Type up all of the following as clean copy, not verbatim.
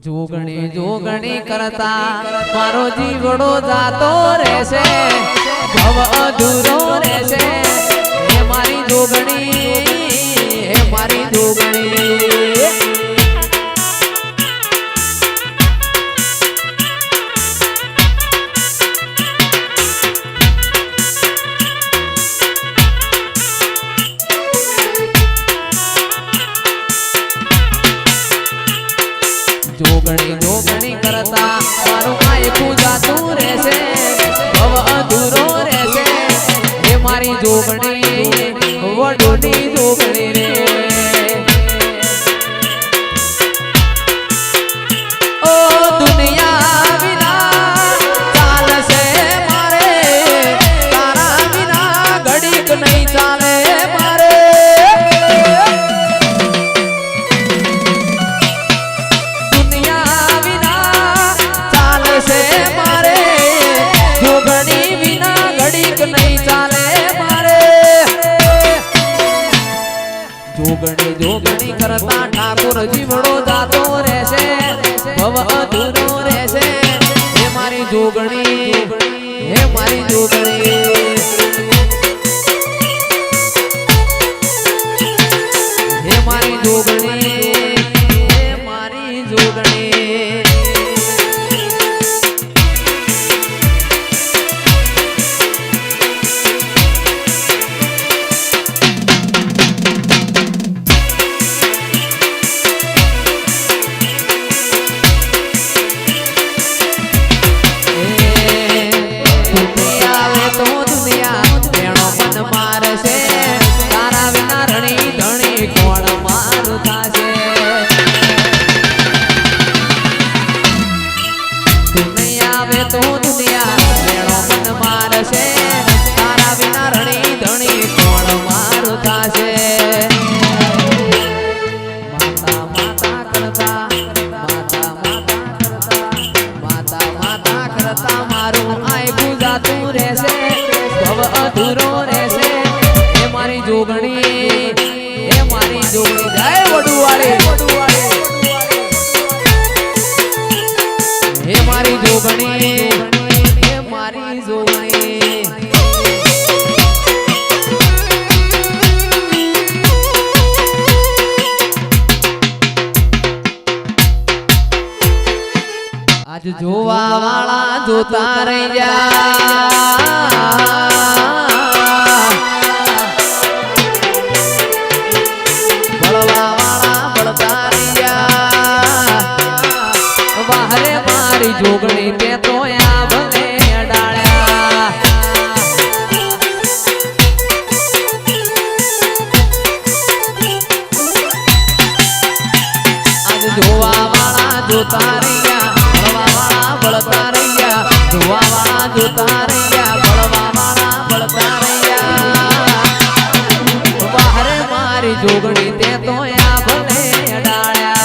જોગણી જોગણી કરતા મારો જીવડો જાતો રહેશે, ભવ અધૂરો રહેશે. હે મારી જોગણી, હે મારી જોગણી. જોગણી જોગણી કરતા મારું માયકું જાતું રહેશે, ભવ અધૂરો રહેશે. હે મારી જોગણી, વડોની જોગણી રે. ઓ દુનિયા વિના ચાલશે મારે, તારા વિના ઘડીક નહીં ચાલે મારે. જોગણી જોગણી કરતા ઠાકોર જીવડો જાતો રહેશે, ભવ અધૂરો રહેશે. હે મારી જોગણી, હે મારી જોગણી. હે મારી જોગણી, હે મારી જોગણી. અધૂરો રહેશે. હે મારી જોગણી, હે મારી જોગણી. જય વડુવાળી. હે મારી જોગણી, હે મારી જોગણી. આજ જોવા વાળા જોતા રહી જા, જોગણી તે તો ભલે અડાળ્યા. આજ જોવા વાળા જોતા રહ્યા, ભળવા વાળા ભળતા રહ્યા. જોવા વાળા જોતા રહ્યા, ભળવા વાળા ભળતા રહ્યા. બહાર મારી જોગણી તે તો ભલે અડાળ્યા.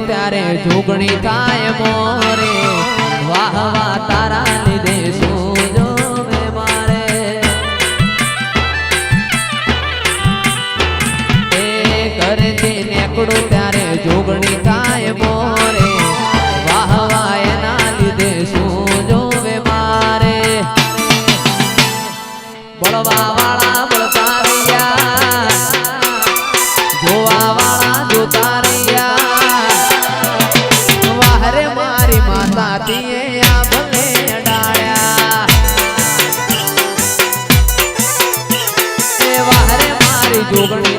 ત્યારે જોગણી થાય મોરે, વાહ વાહ તારા લીધે શું જોવે મારે. એ ઘરેથી નીકળું ત્યારે જોગણી થાય મોરે, વાહ વાહ એના લીધે શું જોવે મારે. બળવા વાળા બળતા રહ્યા, જોવા વાળા જોતા રહ્યા. માતાજીએ આ ભલે અડાળ્યા. એ વાહરે મારી જોગણી